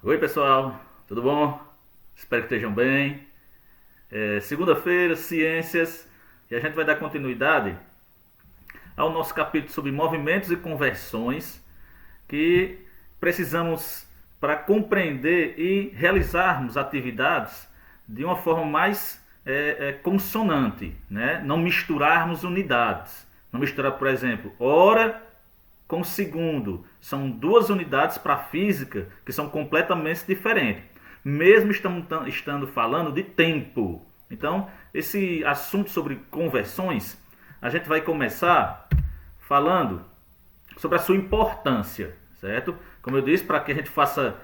Oi pessoal, tudo bom? Espero que estejam bem. Segunda-feira, ciências, e a gente vai dar continuidade ao nosso capítulo sobre movimentos e conversões que precisamos para compreender e realizarmos atividades de uma forma mais consonante, né? Não misturarmos unidades. Não misturar, por exemplo, hora com segundo. São duas unidades para a física que são completamente diferentes. Mesmo estando falando de tempo. Então, esse assunto sobre conversões, a gente vai começar falando sobre a sua importância, certo? Como eu disse, para que a gente faça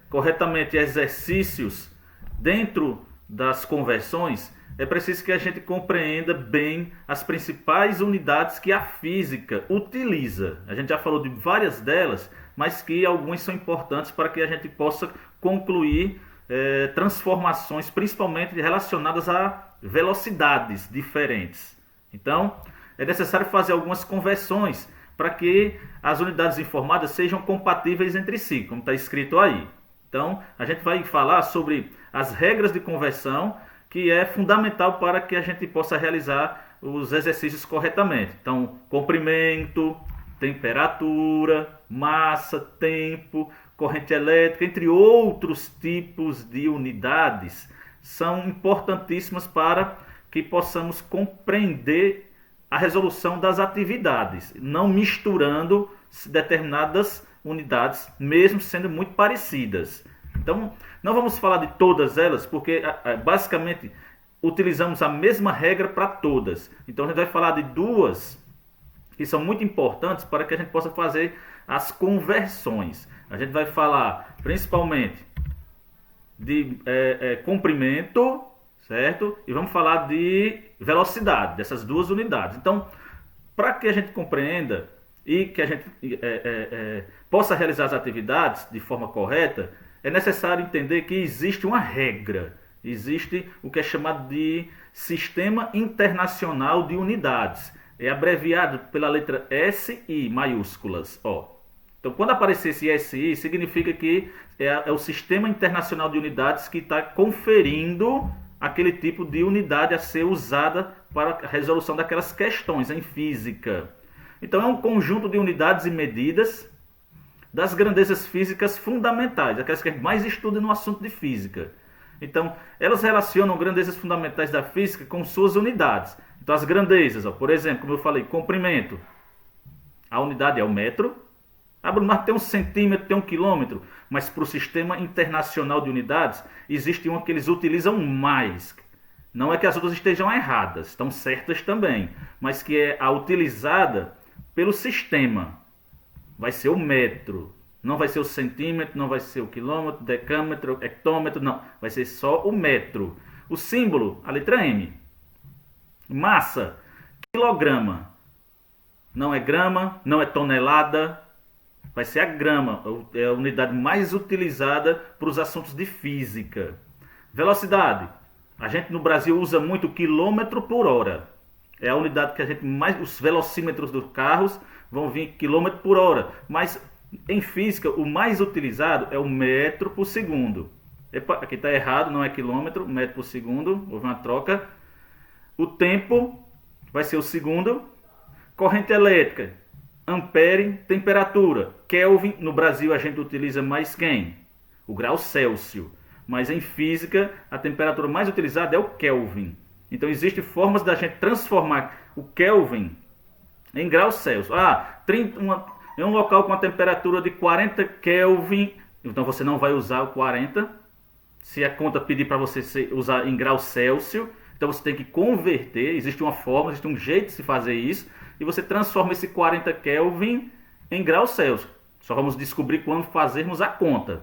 corretamente exercícios dentro das conversões, é preciso que a gente compreenda bem as principais unidades que a física utiliza. A gente já falou de várias delas, mas que algumas são importantes para que a gente possa concluir transformações, principalmente relacionadas a velocidades diferentes. Então, é necessário fazer algumas conversões para que as unidades informadas sejam compatíveis entre si, como está escrito aí. Então, a gente vai falar sobre as regras de conversão, que é fundamental para que a gente possa realizar os exercícios corretamente. Então, comprimento, temperatura, massa, tempo, corrente elétrica, entre outros tipos de unidades, são importantíssimas para que possamos compreender a resolução das atividades, não misturando determinadas unidades, mesmo sendo muito parecidas. Então, não vamos falar de todas elas, porque basicamente utilizamos a mesma regra para todas. Então, a gente vai falar de duas que são muito importantes para que a gente possa fazer as conversões. A gente vai falar principalmente de comprimento, certo? E vamos falar de velocidade, dessas duas unidades. Então, para que a gente compreenda e que a gente possa realizar as atividades de forma correta, é necessário entender que existe uma regra. Existe o que é chamado de Sistema Internacional de Unidades. É abreviado pela letra SI maiúsculas. Então, quando aparecer esse SI, significa que é o Sistema Internacional de Unidades que está conferindo aquele tipo de unidade a ser usada para a resolução daquelas questões em física. Então, é um conjunto de unidades e medidas das grandezas físicas fundamentais, aquelas que a gente mais estuda no assunto de física. Então, elas relacionam grandezas fundamentais da física com suas unidades. Então, as grandezas, por exemplo, como eu falei, comprimento, a unidade é o metro. Bruno, tem um centímetro, tem um quilômetro, mas para o Sistema Internacional de Unidades, existe uma que eles utilizam mais. Não é que as outras estejam erradas, estão certas também, mas que é a utilizada pelo sistema. Vai ser o metro, não vai ser o centímetro, não vai ser o quilômetro, decâmetro, hectômetro, não. Vai ser só o metro. O símbolo, a letra M. Massa, quilograma. Não é grama, não é tonelada. Vai ser a grama, é a unidade mais utilizada para os assuntos de física. Velocidade. A gente no Brasil usa muito quilômetro por hora. É a unidade que a gente mais... Os velocímetros dos carros vão vir quilômetro por hora. Mas em física, o mais utilizado é o metro por segundo. Epa, aqui está errado, não é quilômetro, metro por segundo. Houve uma troca. O tempo vai ser o segundo. Corrente elétrica, ampere, temperatura. Kelvin, no Brasil a gente utiliza mais quem? O grau Celsius. Mas em física, a temperatura mais utilizada é o Kelvin. Então, existem formas da gente transformar o Kelvin em graus Celsius. Em um local com a temperatura de 40 Kelvin, então você não vai usar o 40. Se a conta pedir para você usar em graus Celsius, então você tem que converter. Existe uma forma, existe um jeito de se fazer isso. E você transforma esse 40 Kelvin em graus Celsius. Só vamos descobrir quando fazermos a conta.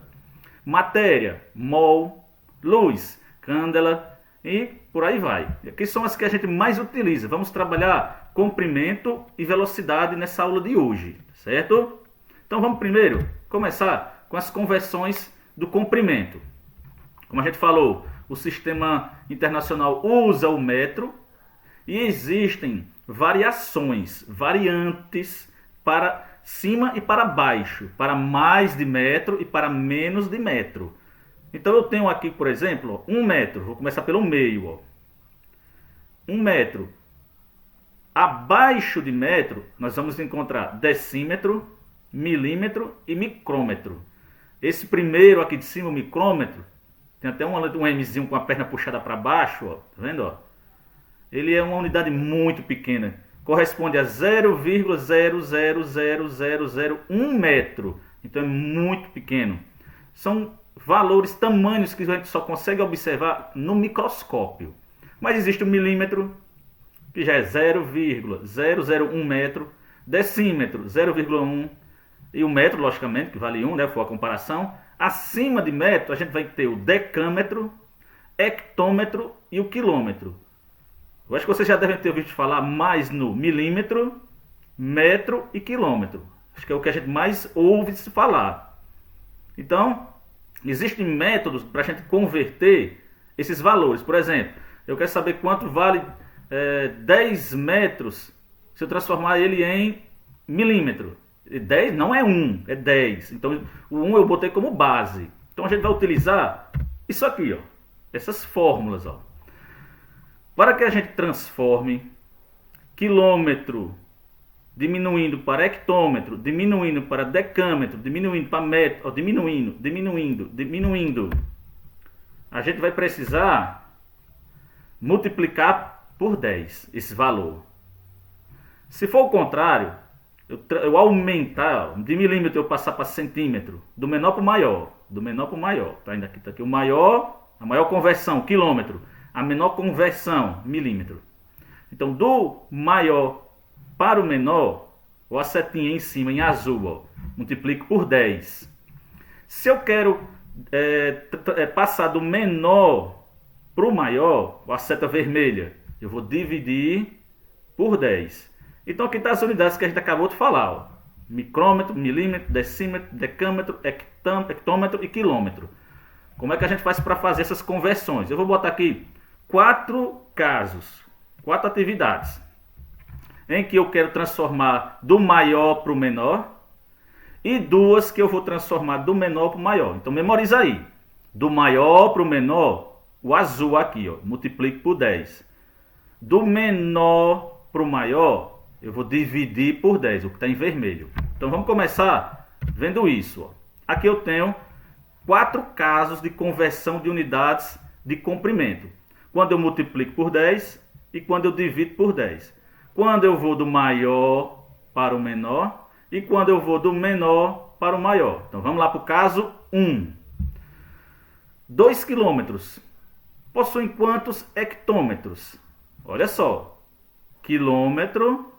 Matéria, mol, luz, candela e por aí vai. E aqui são as que a gente mais utiliza. Vamos trabalhar comprimento e velocidade nessa aula de hoje, certo? Então vamos primeiro começar com as conversões do comprimento. Como a gente falou, o Sistema Internacional usa o metro e existem variações, variantes para cima e para baixo, para mais de metro e para menos de metro. Então eu tenho aqui, por exemplo, 1 metro, vou começar pelo meio, ó. 1 metro. Abaixo de metro, nós vamos encontrar decímetro, milímetro e micrômetro. Esse primeiro aqui de cima, o micrômetro, tem até um Mzinho com a perna puxada para baixo, ó, tá vendo? Ó? Ele é uma unidade muito pequena, corresponde a 0,000001 metro. Então é muito pequeno. São valores, tamanhos que a gente só consegue observar no microscópio. Mas existe o milímetro, que já é 0,001 metro, decímetro 0,1 e o metro, logicamente, que vale 1, né, foi a comparação. Acima de metro, a gente vai ter o decâmetro, hectômetro e o quilômetro. Eu acho que vocês já devem ter ouvido falar mais no milímetro, metro e quilômetro. Acho que é o que a gente mais ouve se falar. Então, existem métodos para a gente converter esses valores. Por exemplo, eu quero saber quanto vale 10 metros se eu transformar ele em milímetro. 10 não é 1, é 10. Então, o 1 eu botei como base. Então, a gente vai utilizar isso aqui, ó, essas fórmulas, ó. Para que a gente transforme quilômetro diminuindo para hectômetro, diminuindo para decâmetro, diminuindo para metro, ó, diminuindo, a gente vai precisar multiplicar por 10 esse valor. Se for o contrário, eu aumentar, ó, de milímetro eu passar para centímetro, do menor para o maior, tá indo aqui, tá aqui o maior, a maior conversão, quilômetro, a menor conversão, milímetro. Então, do maior para o menor, ou a setinha em cima, em azul, ó, multiplico por 10. Se eu quero passar do menor para o maior, ou a seta vermelha, eu vou dividir por 10. Então, aqui está as unidades que a gente acabou de falar, ó. Micrômetro, milímetro, decímetro, decâmetro, hectômetro e quilômetro. Como é que a gente faz para fazer essas conversões? Eu vou botar aqui 4 casos, 4 atividades, em que eu quero transformar do maior para o menor, e 2 que eu vou transformar do menor para o maior. Então memoriza aí, do maior para o menor, o azul aqui, ó, multiplico por 10. Do menor para o maior, eu vou dividir por 10, o que está em vermelho. Então vamos começar vendo isso, ó. Aqui eu tenho 4 casos de conversão de unidades de comprimento. Quando eu multiplico por 10 e quando eu divido por 10. Quando eu vou do maior para o menor e quando eu vou do menor para o maior. Então vamos lá para o caso 1. 2 quilômetros possuem quantos hectômetros? Olha só. Quilômetro,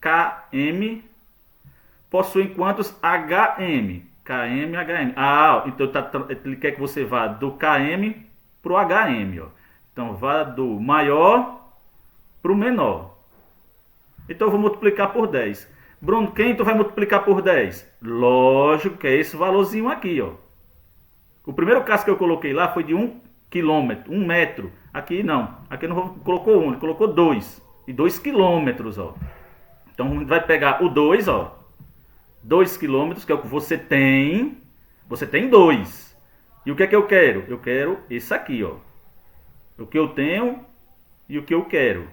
km, possuem quantos hm? Km, hm. Ah, então ele quer que você vá do km para o hm, ó. Então, vá do maior para o menor. Então, eu vou multiplicar por 10. Bruno, quem tu vai multiplicar por 10? Lógico que é esse valorzinho aqui, ó. O primeiro caso que eu coloquei lá foi de 1 quilômetro, 1 metro. Aqui não. Aqui não colocou 1, ele colocou 2. E 2 quilômetros, ó. Então, a gente vai pegar o 2, ó. 2 quilômetros, que é o que você tem. Você tem 2. E o que é que eu quero? Eu quero esse aqui, ó. O que eu tenho e o que eu quero.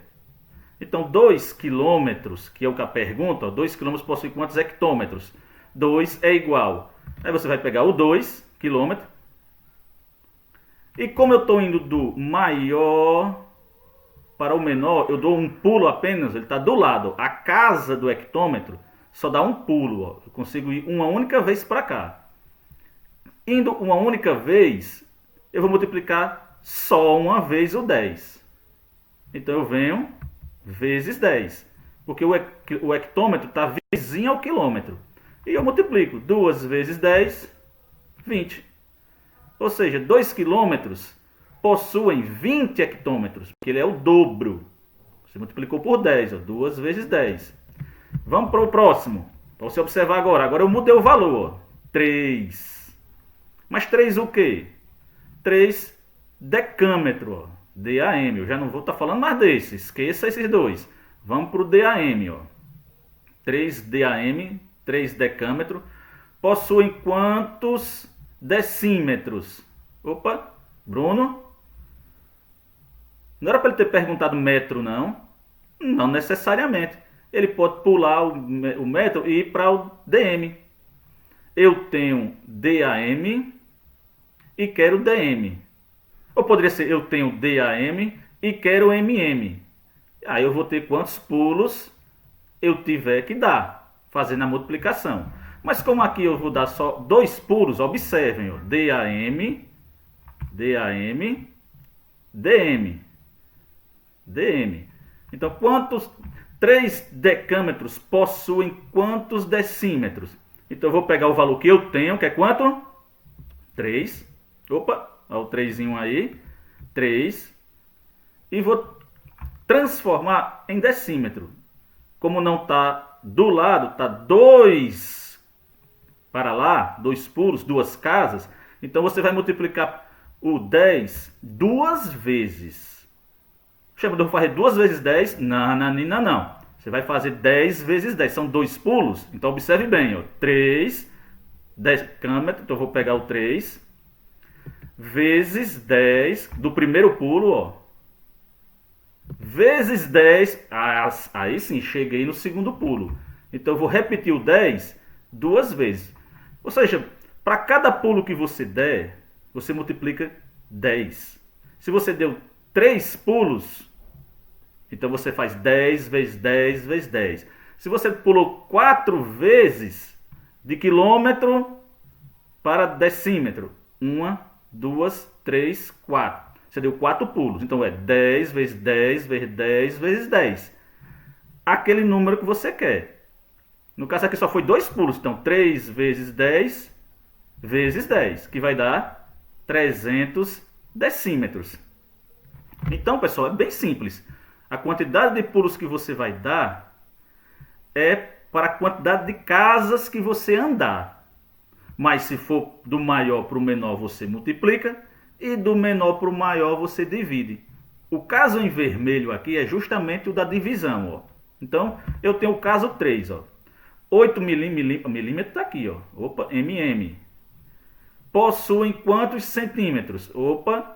Então, 2 quilômetros, que é o que a pergunta, 2 quilômetros possui quantos hectômetros? 2 é igual. Aí você vai pegar o 2 quilômetros. E como eu estou indo do maior para o menor, eu dou um pulo apenas, ele está do lado. A casa do hectômetro só dá um pulo. Ó. Eu consigo ir uma única vez para cá. Indo uma única vez, eu vou multiplicar só uma vez o 10. Então eu venho vezes 10. Porque o hectômetro está vizinho ao quilômetro. E eu multiplico 2 vezes 10, 20. Ou seja, 2 quilômetros possuem 20 hectômetros. Porque ele é o dobro. Você multiplicou por 10. Ó, 2 vezes 10. Vamos para o próximo. Para você observar agora. Agora eu mudei o valor. Ó, 3. Mas 3 o quê? 3 decâmetro, ó, DAM. Eu já não vou estar falando mais desse. Esqueça esses dois. Vamos para o DAM, ó. 3 DAM 3 decâmetros, possuem quantos decímetros? Opa, Bruno? Não era para ele ter perguntado metro, não? Não necessariamente. Ele pode pular o metro e ir para o DM. Eu tenho DAM e quero DM. Ou poderia ser, eu tenho DAM e quero MM. Aí eu vou ter quantos pulos eu tiver que dar, fazendo a multiplicação. Mas como aqui eu vou dar só 2 pulos, observem, ó, DAM, DM. Então, quantos 3 decâmetros possuem quantos decímetros? Então, eu vou pegar o valor que eu tenho, que é quanto? 3. Opa, olha o 3 aí. 3. E vou transformar em decímetro. Como não está do lado, está 2 para lá, 2 pulos, 2 casas. Então, você vai multiplicar o 10 2 vezes. Eu vou fazer 2 vezes 10? Não. Você vai fazer 10 vezes 10. São 2 pulos. Então, observe bem. Ó. 3 decâmetros. Então, eu vou pegar o 3. Vezes 10 do primeiro pulo. Ó. Vezes 10. Aí sim, cheguei no segundo pulo. Então, eu vou repetir o 10 2 vezes. Ou seja, para cada pulo que você der, você multiplica 10. Se você deu 3 pulos, então você faz 10 vezes 10 vezes 10. Se você pulou 4 vezes de quilômetro para decímetro, 1, 2, 3, 4. Você deu 4 pulos. Então é 10 vezes 10 vezes 10 vezes 10. Aquele número que você quer. No caso aqui só foi 2 pulos. Então 3 vezes 10 vezes 10, que vai dar 300 decímetros. Então, pessoal, é bem simples. A quantidade de pulos que você vai dar é para a quantidade de casas que você andar. Mas se for do maior para o menor, você multiplica. E do menor para o maior, você divide. O caso em vermelho aqui é justamente o da divisão. Ó. Então, eu tenho o caso 3. Ó. 8 milímetros está aqui. Ó. Opa, mm. Possuem quantos centímetros? Opa.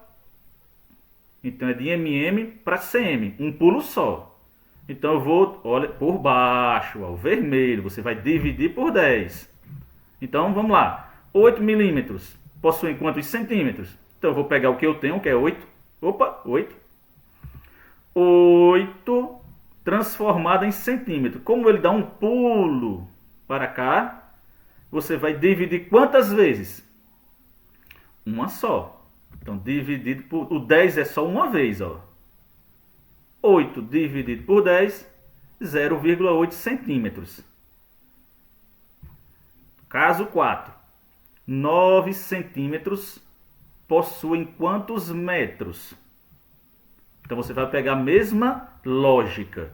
Então é de mm para cm, um pulo só. Então eu vou, olha, por baixo, ó, o vermelho, você vai dividir por 10. Então vamos lá, 8 milímetros possuem quantos centímetros? Então eu vou pegar o que eu tenho, que é 8. Opa, 8. 8 transformado em centímetro. Como ele dá um pulo para cá, você vai dividir quantas vezes? Uma só. Então, dividido por... O 10 é só uma vez, ó. 8 dividido por 10, 0,8 centímetros. Caso 4. 9 centímetros possuem quantos metros? Então, você vai pegar a mesma lógica.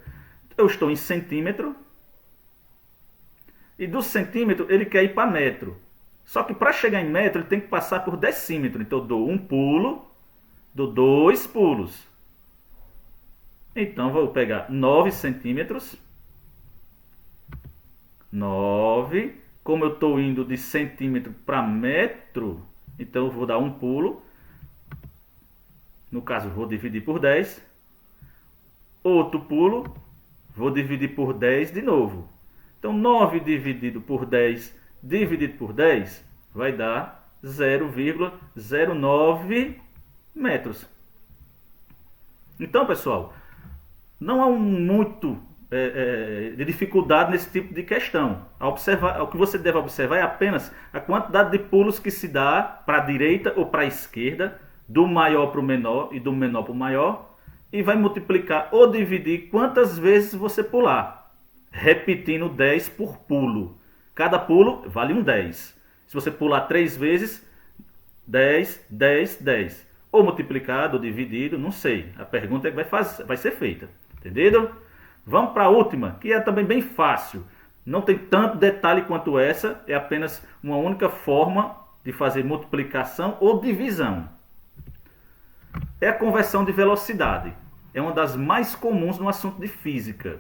Eu estou em centímetro. E do centímetro, ele quer ir para metro. Só que para chegar em metro, ele tem que passar por decímetro. Então, eu dou um pulo, dou 2 pulos. Então, vou pegar 9 centímetros. 9. Como eu estou indo de centímetro para metro, então eu vou dar um pulo. No caso, vou dividir por 10. Outro pulo, vou dividir por 10 de novo. Então, 9 dividido por 10 dividido por 10 vai dar 0,09 metros. Então, pessoal, não há muito de dificuldade nesse tipo de questão. O que você deve observar é apenas a quantidade de pulos que se dá para a direita ou para a esquerda, do maior para o menor e do menor para o maior, e vai multiplicar ou dividir quantas vezes você pular, repetindo 10 por pulo. Cada pulo vale um 10. Se você pular 3 vezes, 10, 10, 10. Ou multiplicado, ou dividido, não sei. A pergunta é que vai ser feita. Entendido? Vamos para a última, que é também bem fácil. Não tem tanto detalhe quanto essa. É apenas uma única forma de fazer multiplicação ou divisão. É a conversão de velocidade. É uma das mais comuns no assunto de física.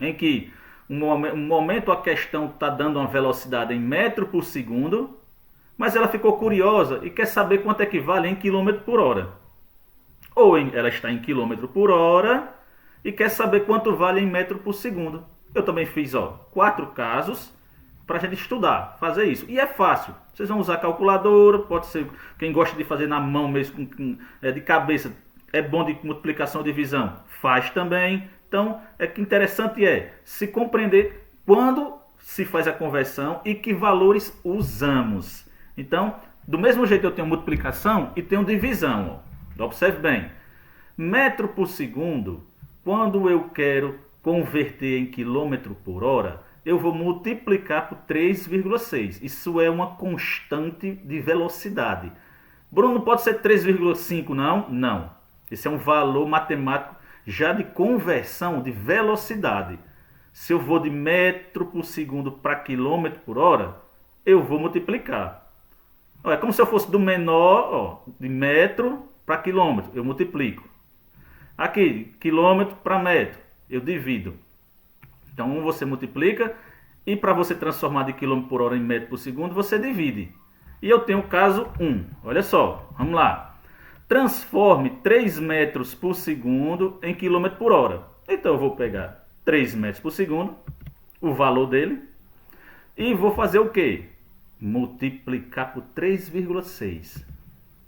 Em que Um momento a questão está dando uma velocidade em metro por segundo, mas ela ficou curiosa e quer saber quanto equivale em quilômetro por hora. Ou ela está em quilômetro por hora e quer saber quanto vale em metro por segundo. Eu também fiz 4 casos para a gente estudar, fazer isso. E é fácil. Vocês vão usar calculadora, pode ser quem gosta de fazer na mão mesmo, de cabeça, é bom de multiplicação e divisão, faz também. Então, que interessante se compreender quando se faz a conversão e que valores usamos. Então, do mesmo jeito eu tenho multiplicação e tenho divisão. Observe bem. Metro por segundo, quando eu quero converter em quilômetro por hora, eu vou multiplicar por 3,6. Isso é uma constante de velocidade. Bruno, pode ser 3,5 não? Não. Esse é um valor matemático já de conversão de velocidade. Se eu vou de metro por segundo para quilômetro por hora, eu vou multiplicar. É como se eu fosse do menor, de metro para quilômetro, eu multiplico. Aqui, quilômetro para metro, eu divido. Então, você multiplica e para você transformar de quilômetro por hora em metro por segundo, você divide. E eu tenho o caso 1. Olha só, vamos lá. Transforme 3 metros por segundo em quilômetro por hora. Então, eu vou pegar 3 metros por segundo, o valor dele, e vou fazer o quê? Multiplicar por 3,6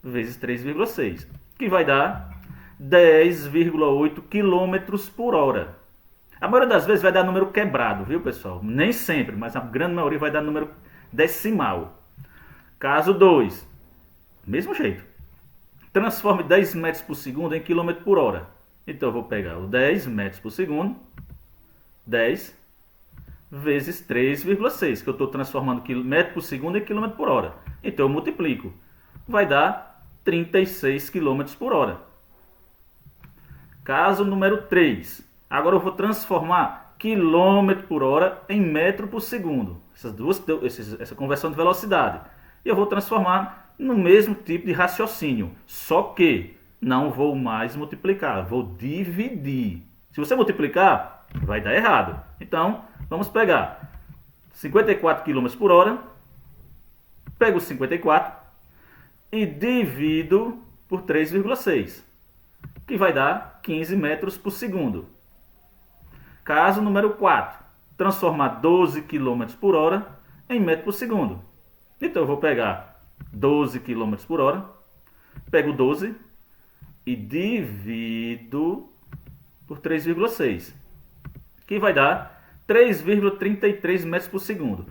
vezes 3,6, que vai dar 10,8 quilômetros por hora. A maioria das vezes vai dar número quebrado, viu, pessoal? Nem sempre, mas a grande maioria vai dar número decimal. Caso 2, mesmo jeito. Transforme 10 metros por segundo em quilômetro por hora. Então eu vou pegar o 10 metros por segundo, 10 vezes 3,6, que eu estou transformando metro por segundo em quilômetro por hora. Então eu multiplico. Vai dar 36 quilômetros por hora. Caso número 3. Agora eu vou transformar quilômetro por hora em metro por segundo. Essa conversão de velocidade. E eu vou transformar no mesmo tipo de raciocínio. Só que não vou mais multiplicar, vou dividir. Se você multiplicar, vai dar errado. Então, vamos pegar 54 km por hora. Pego 54 e divido por 3,6, que vai dar 15 metros por segundo. Caso número 4, transformar 12 km por hora em metro por segundo. Então eu vou pegar 12 km por hora, pego 12 e divido por 3,6, que vai dar 3,33 metros por segundo.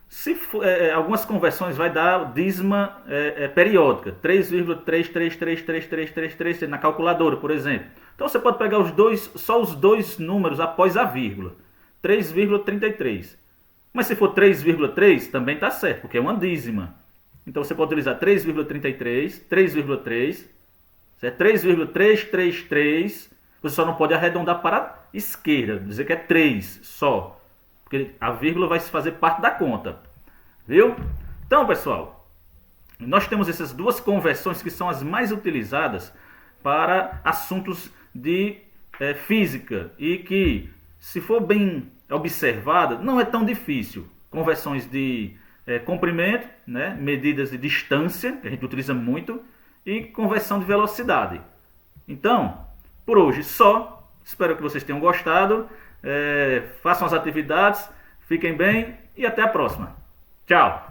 Se for, algumas conversões vai dar dízima periódica, 3,333333 na calculadora, por exemplo. Então você pode pegar só os dois números após a vírgula, 3,33. Mas se for 3,3 também está certo, porque é uma dízima. Então você pode utilizar 3,33, 3,3, 3,333. Você só não pode arredondar para a esquerda, dizer que é 3 só. Porque a vírgula vai se fazer parte da conta. Viu? Então, pessoal, nós temos essas duas conversões que são as mais utilizadas para assuntos de física. E que, se for bem observada, não é tão difícil. Conversões de comprimento, né? Medidas de distância, que a gente utiliza muito, e conversão de velocidade. Então, por hoje só. Espero que vocês tenham gostado. Façam as atividades, fiquem bem e até a próxima. Tchau!